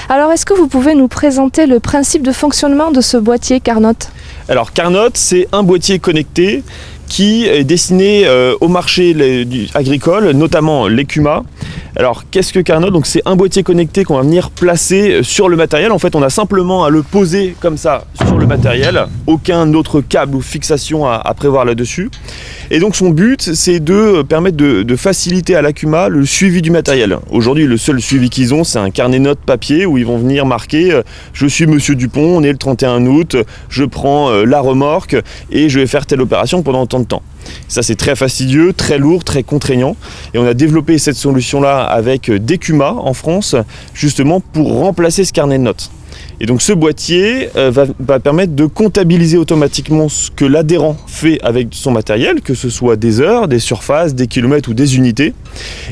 Alors, est-ce que vous pouvez nous présenter le principe de fonctionnement de ce boîtier Carnot ? Alors Carnot, c'est un boîtier connecté qui est destiné au marché agricole, notamment l'écuma. Alors qu'est-ce que Carnot ? Donc c'est un boîtier connecté qu'on va venir placer sur le matériel. En fait, on a simplement à le poser comme ça sur le matériel, aucun autre câble ou fixation à prévoir là-dessus. Et donc son but, c'est de permettre de faciliter à l'Acuma le suivi du matériel. Aujourd'hui, le seul suivi qu'ils ont, c'est un carnet notes papier où ils vont venir marquer je suis Monsieur Dupont, on est le 31 août, je prends la remorque et je vais faire telle opération pendant tant de temps. Ça, c'est très fastidieux, très lourd, très contraignant. Et on a développé cette solution-là avec Decuma en France, justement pour remplacer ce carnet de notes. Et donc ce boîtier va permettre de comptabiliser automatiquement ce que l'adhérent fait avec son matériel, que ce soit des heures, des surfaces, des kilomètres ou des unités.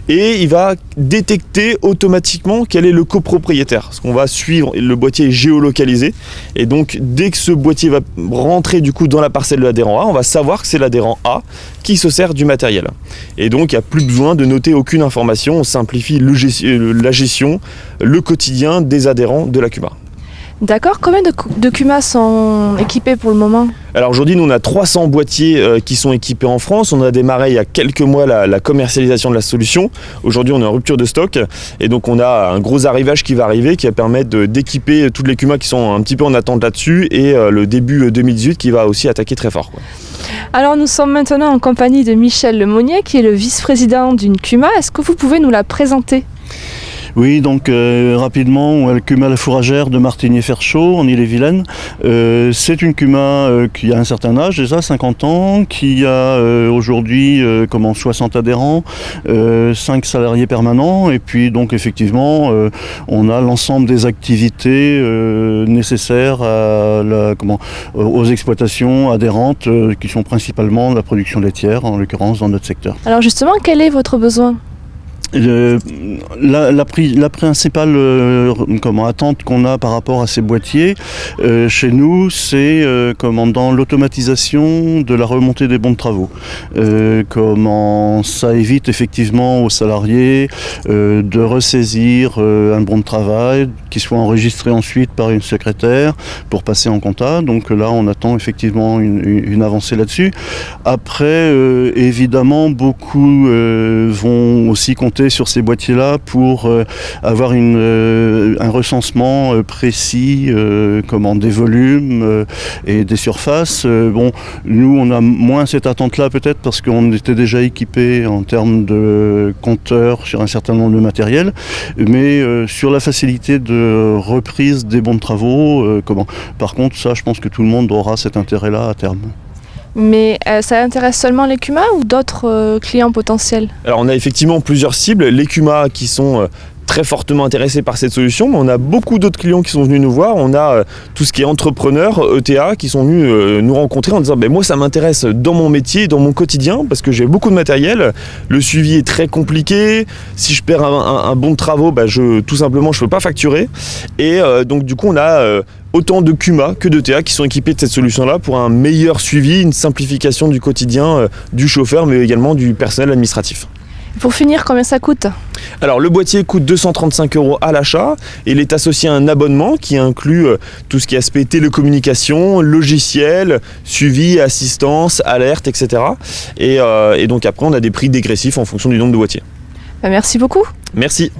Et il va détecter automatiquement quel est le copropriétaire. Parce qu'on va suivre, le boîtier est géolocalisé. Et donc dès que ce boîtier va rentrer du coup dans la parcelle de l'adhérent A, on va savoir que c'est l'adhérent A qui se sert du matériel. Et donc il n'y a plus besoin de noter aucune information. On simplifie la gestion, le quotidien des adhérents de l'Acuma. D'accord, combien de Cuma sont équipés pour le moment ? Alors aujourd'hui, nous on a 300 boîtiers qui sont équipés en France. On a démarré il y a quelques mois la commercialisation de la solution. Aujourd'hui, on est en rupture de stock et donc on a un gros arrivage qui va arriver qui va permettre d'équiper toutes les Cuma qui sont un petit peu en attente là-dessus et le début 2018 qui va aussi attaquer très fort. Alors nous sommes maintenant en compagnie de Michel Lemonnier qui est le vice-président d'une Cuma. Est-ce que vous pouvez nous la présenter ? Oui, donc rapidement, la Cuma La Fourragère de Martigny-Ferchaud en Ille-et-Vilaine. C'est une Cuma qui a un certain âge, déjà 50 ans, qui a aujourd'hui 60 adhérents, 5 salariés permanents, et puis donc effectivement, on a l'ensemble des activités nécessaires aux exploitations adhérentes, qui sont principalement la production laitière, en l'occurrence dans notre secteur. Alors justement, quel est votre besoin ? La principale attente qu'on a par rapport à ces boîtiers chez nous, c'est dans l'automatisation de la remontée des bons de travaux. Comment ça évite effectivement aux salariés de ressaisir un bon de travail qui soit enregistré ensuite par une secrétaire pour passer en compta. Donc là, on attend effectivement une avancée là-dessus. Après, évidemment, beaucoup vont aussi compter sur ces boîtiers-là pour avoir un recensement précis des volumes et des surfaces. Nous, on a moins cette attente-là peut-être parce qu'on était déjà équipés en termes de compteurs sur un certain nombre de matériel, mais sur la facilité de reprise des bons de travaux, par contre, ça, je pense que tout le monde aura cet intérêt-là à terme. Mais ça intéresse seulement les Cuma ou d'autres clients potentiels ? Alors on a effectivement plusieurs cibles, les Cuma qui sont très fortement intéressés par cette solution, mais on a beaucoup d'autres clients qui sont venus nous voir. On a tout ce qui est entrepreneurs, ETA, qui sont venus nous rencontrer en disant moi ça m'intéresse dans mon métier, dans mon quotidien, parce que j'ai beaucoup de matériel, le suivi est très compliqué, si je perds un bon de travaux, tout simplement je ne peux pas facturer. Et donc du coup on a autant de Cuma que d'ETA qui sont équipés de cette solution-là pour un meilleur suivi, une simplification du quotidien du chauffeur, mais également du personnel administratif. Pour finir, combien ça coûte ? Alors le boîtier coûte 235 € à l'achat et il est associé à un abonnement qui inclut tout ce qui est aspect télécommunication, logiciel, suivi, assistance, alerte, etc. Et donc après on a des prix dégressifs en fonction du nombre de boîtiers. Merci beaucoup. Merci.